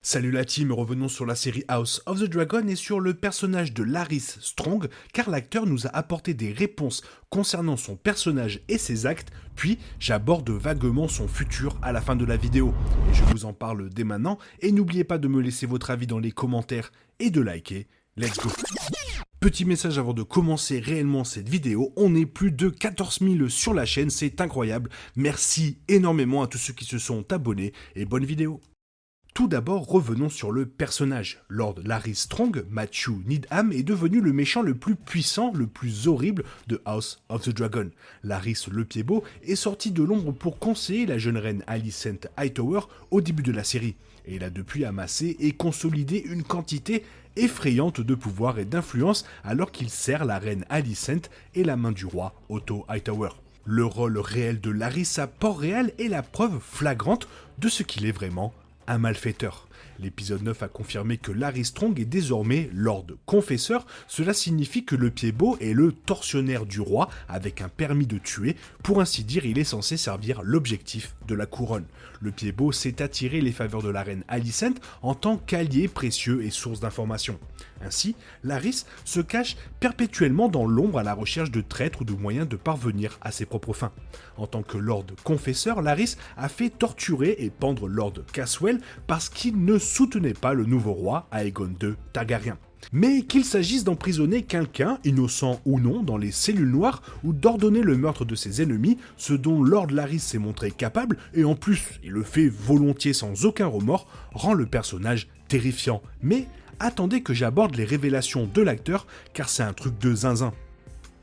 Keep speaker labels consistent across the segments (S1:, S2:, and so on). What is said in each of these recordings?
S1: Salut la team, revenons sur la série House of the Dragon et sur le personnage de Larys Strong, car l'acteur nous a apporté des réponses concernant son personnage et ses actes, puis j'aborde vaguement son futur à la fin de la vidéo. Et je vous en parle dès maintenant, et n'oubliez pas de me laisser votre avis dans les commentaires et de liker. Let's go! Petit message avant de commencer réellement cette vidéo, on est plus de 14 000 sur la chaîne, c'est incroyable. Merci énormément à tous ceux qui se sont abonnés et bonne vidéo! Tout d'abord, revenons sur le personnage. Lord Larys Strong, Matthew Needham, est devenu le méchant le plus puissant, le plus horrible de House of the Dragon. Larys le Pied-Beau est sorti de l'ombre pour conseiller la jeune reine Alicent Hightower au début de la série, et il a depuis amassé et consolidé une quantité effrayante de pouvoir et d'influence alors qu'il sert la reine Alicent et la main du roi Otto Hightower. Le rôle réel de Larys à Port-Réal est la preuve flagrante de ce qu'il est vraiment, un malfaiteur. L'épisode 9 a confirmé que Larys Strong est désormais Lord Confesseur, cela signifie que le Pied-Beau est le tortionnaire du roi avec un permis de tuer, pour ainsi dire il est censé servir l'objectif de la couronne. Le Pied-Beau sait attirer les faveurs de la reine Alicent en tant qu'allié précieux et source d'informations. Ainsi, Larys se cache perpétuellement dans l'ombre à la recherche de traîtres ou de moyens de parvenir à ses propres fins. En tant que Lord Confesseur, Larys a fait torturer et pendre Lord Caswell parce qu'il ne soutenait pas le nouveau roi Aegon II Targaryen. Mais qu'il s'agisse d'emprisonner quelqu'un, innocent ou non, dans les cellules noires ou d'ordonner le meurtre de ses ennemis, ce dont Lord Larys s'est montré capable, et en plus il le fait volontiers sans aucun remords, rend le personnage terrifiant. Mais attendez que j'aborde les révélations de l'acteur, car c'est un truc de zinzin.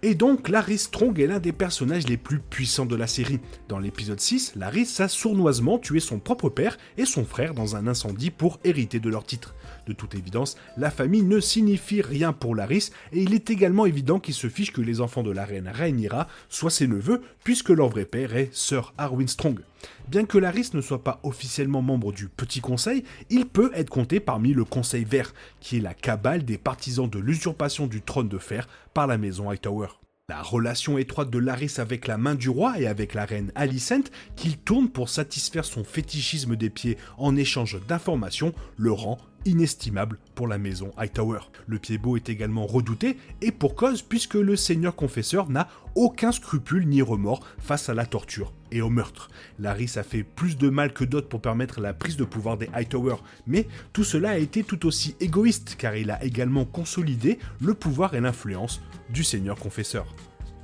S1: Et donc, Larys Strong est l'un des personnages les plus puissants de la série. Dans l'épisode 6, Larys a sournoisement tué son propre père et son frère dans un incendie pour hériter de leur titre. De toute évidence, la famille ne signifie rien pour Larys, et il est également évident qu'il se fiche que les enfants de la reine Rhaenyra soient ses neveux, puisque leur vrai père est Sir Harwin Strong. Bien que Larys ne soit pas officiellement membre du Petit Conseil, il peut être compté parmi le Conseil Vert, qui est la cabale des partisans de l'usurpation du trône de fer par la maison Hightower. La relation étroite de Larys avec la main du roi et avec la reine Alicent, qu'il tourne pour satisfaire son fétichisme des pieds en échange d'informations, le rend inestimable pour la maison Hightower. Le Pied-Beau est également redouté, et pour cause, puisque le seigneur confesseur n'a aucun scrupule ni remords face à la torture et au meurtre. Larys a fait plus de mal que d'autres pour permettre la prise de pouvoir des Hightower, mais tout cela a été tout aussi égoïste, car il a également consolidé le pouvoir et l'influence du seigneur confesseur.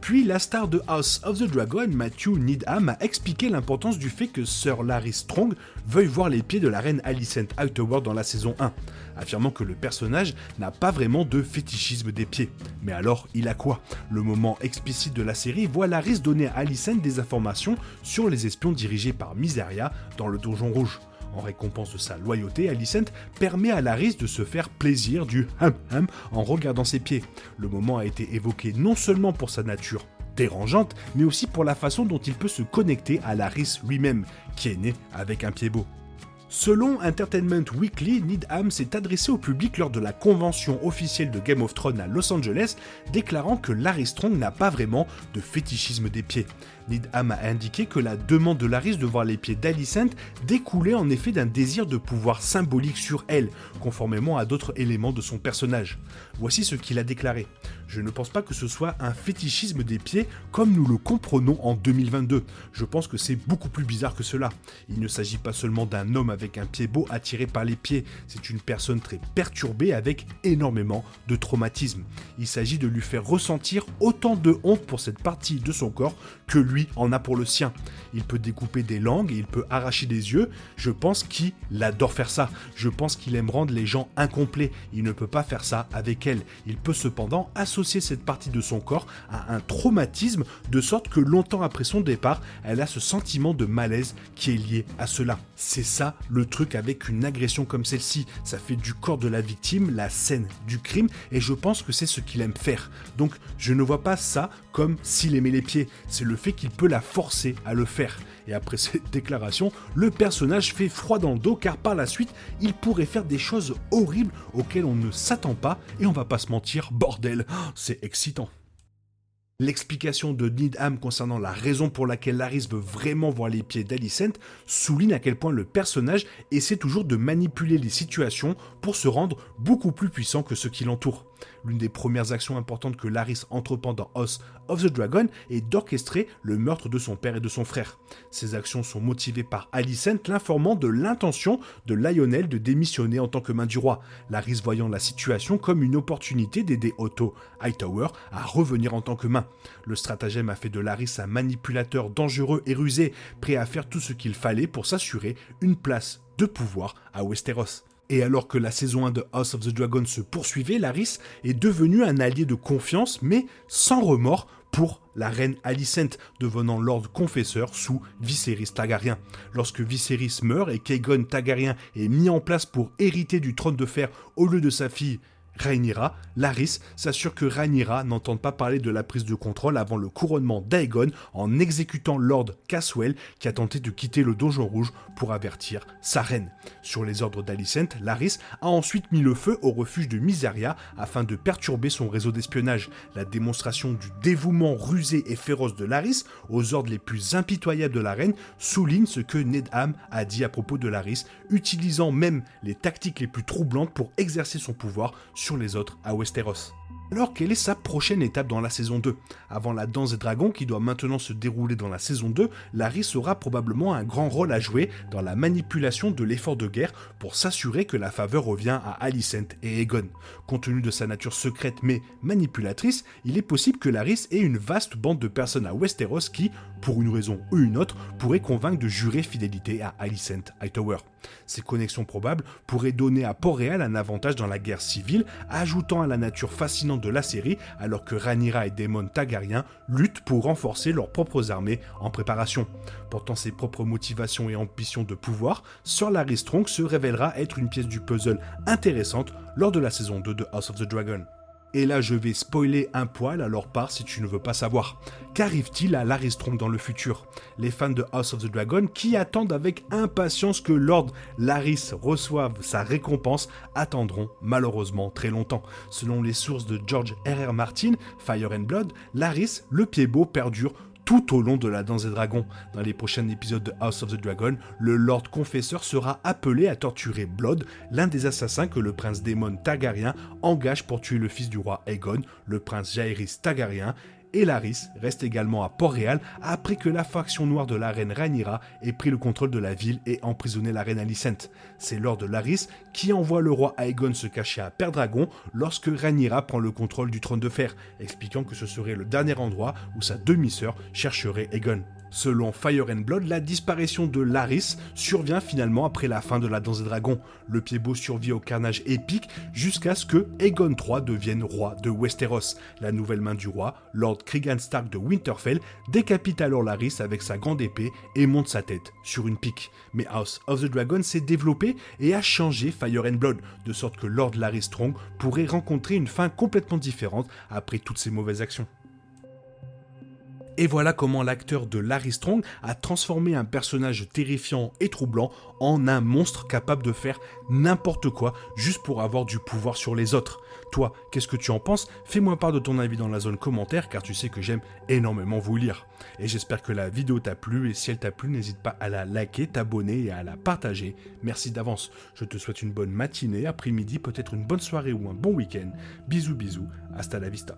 S1: Puis la star de House of the Dragon, Matthew Needham, a expliqué l'importance du fait que Sir Larys Strong veuille voir les pieds de la reine Alicent Hightower dans la saison 1, affirmant que le personnage n'a pas vraiment de fétichisme des pieds. Mais alors, il a quoi? Le moment explicite de la série voit Larys donner à Alicent des informations sur les espions dirigés par Mysaria dans le Donjon Rouge. En récompense de sa loyauté, Alicent permet à Larys de se faire plaisir du ham-ham en regardant ses pieds. Le moment a été évoqué non seulement pour sa nature dérangeante, mais aussi pour la façon dont il peut se connecter à Larys lui-même, qui est né avec un pied beau. Selon Entertainment Weekly, Needham s'est adressé au public lors de la convention officielle de Game of Thrones à Los Angeles, déclarant que Larys Strong n'a pas vraiment de fétichisme des pieds. Needham a indiqué que la demande de Larys de voir les pieds d'Alicent découlait en effet d'un désir de pouvoir symbolique sur elle, conformément à d'autres éléments de son personnage. Voici ce qu'il a déclaré. Je ne pense pas que ce soit un fétichisme des pieds comme nous le comprenons en 2022. Je pense que c'est beaucoup plus bizarre que cela. Il ne s'agit pas seulement d'un homme avec un pied beau attiré par les pieds, c'est une personne très perturbée avec énormément de traumatisme. Il s'agit de lui faire ressentir autant de honte pour cette partie de son corps que lui en a pour le sien. Il peut découper des langues et il peut arracher des yeux. Je pense qu'il adore faire ça. Je pense qu'il aime rendre les gens incomplets. Il ne peut pas faire ça avec elle. Il peut cependant associer cette partie de son corps à un traumatisme de sorte que longtemps après son départ, elle a ce sentiment de malaise qui est lié à cela. C'est ça le truc avec une agression comme celle-ci. Ça fait du corps de la victime la scène du crime et je pense que c'est ce qu'il aime faire. Donc je ne vois pas ça comme s'il aimait les pieds. C'est le fait qu'il peut la forcer à le faire. Et après cette déclaration, le personnage fait froid dans le dos car par la suite, il pourrait faire des choses horribles auxquelles on ne s'attend pas et on va pas se mentir, bordel, c'est excitant. L'explication de Needham concernant la raison pour laquelle Laris veut vraiment voir les pieds d'Alicent souligne à quel point le personnage essaie toujours de manipuler les situations pour se rendre beaucoup plus puissant que ceux qui l'entourent. L'une des premières actions importantes que Laris entreprend dans House of the Dragon est d'orchestrer le meurtre de son père et de son frère. Ces actions sont motivées par Alicent l'informant de l'intention de Lionel de démissionner en tant que main du roi, Laris voyant la situation comme une opportunité d'aider Otto Hightower à revenir en tant que main. Le stratagème a fait de Laris un manipulateur dangereux et rusé, prêt à faire tout ce qu'il fallait pour s'assurer une place de pouvoir à Westeros. Et alors que la saison 1 de House of the Dragon se poursuivait, Laris est devenu un allié de confiance, mais sans remords pour la reine Alicent, devenant Lord Confesseur sous Viserys Targaryen. Lorsque Viserys meurt et qu'Aegon Targaryen est mis en place pour hériter du trône de fer au lieu de sa fille Rhaenyra, Laris s'assure que Rhaenyra n'entende pas parler de la prise de contrôle avant le couronnement d'Aegon en exécutant Lord Caswell qui a tenté de quitter le Donjon Rouge pour avertir sa reine. Sur les ordres d'Alicent, Laris a ensuite mis le feu au refuge de Mysaria afin de perturber son réseau d'espionnage. La démonstration du dévouement rusé et féroce de Laris aux ordres les plus impitoyables de la reine souligne ce que Needham a dit à propos de Laris, utilisant même les tactiques les plus troublantes pour exercer son pouvoir sur les autres à Westeros. Alors, quelle est sa prochaine étape dans la saison 2 ? Avant la danse des dragons qui doit maintenant se dérouler dans la saison 2, Laris aura probablement un grand rôle à jouer dans la manipulation de l'effort de guerre pour s'assurer que la faveur revient à Alicent et Aegon. Compte tenu de sa nature secrète mais manipulatrice, il est possible que Laris ait une vaste bande de personnes à Westeros qui, pour une raison ou une autre, pourraient convaincre de jurer fidélité à Alicent Hightower. Ces connexions probables pourraient donner à Port-Réal un avantage dans la guerre civile, ajoutant à la nature fascinante de la série, alors que Rhaenyra et Daemon Targaryen luttent pour renforcer leurs propres armées en préparation. Portant ses propres motivations et ambitions de pouvoir, Sir Larys Strong se révélera être une pièce du puzzle intéressante lors de la saison 2 de House of the Dragon. Et là je vais spoiler un poil, alors pars si tu ne veux pas savoir. Qu'arrive-t-il à Larys Strong dans le futur ? Les fans de House of the Dragon, qui attendent avec impatience que Lord Larys reçoive sa récompense, attendront malheureusement très longtemps. Selon les sources de George R.R. Martin, Fire and Blood, Larys, le pied beau, perdure tout au long de la danse des dragons. Dans les prochains épisodes de House of the Dragon, le Lord Confesseur sera appelé à torturer Blood, l'un des assassins que le prince Daemon Targaryen engage pour tuer le fils du roi Aegon, le prince Jaehaerys Targaryen, et Larys reste également à Port-Réal après que la faction noire de la reine Rhaenyra ait pris le contrôle de la ville et emprisonné la reine Alicent. C'est Lord Larys qui envoie le roi Aegon se cacher à Pendragon lorsque Rhaenyra prend le contrôle du trône de fer, expliquant que ce serait le dernier endroit où sa demi-sœur chercherait Aegon. Selon Fire and Blood, la disparition de Larys survient finalement après la fin de la danse des dragons. Le pied-beau survit au carnage épique jusqu'à ce que Aegon III devienne roi de Westeros. La nouvelle main du roi, Lord Cregan Stark de Winterfell, décapite alors Larys avec sa grande épée et monte sa tête sur une pique. Mais House of the Dragon s'est développé et a changé Fire and Blood, de sorte que Lord Larys Strong pourrait rencontrer une fin complètement différente après toutes ses mauvaises actions. Et voilà comment l'acteur de Larys Strong a transformé un personnage terrifiant et troublant en un monstre capable de faire n'importe quoi juste pour avoir du pouvoir sur les autres. Toi, qu'est-ce que tu en penses ? Fais-moi part de ton avis dans la zone commentaire car tu sais que j'aime énormément vous lire. Et j'espère que la vidéo t'a plu et si elle t'a plu, n'hésite pas à la liker, t'abonner et à la partager. Merci d'avance. Je te souhaite une bonne matinée, après-midi, peut-être une bonne soirée ou un bon week-end. Bisous bisous, hasta la vista.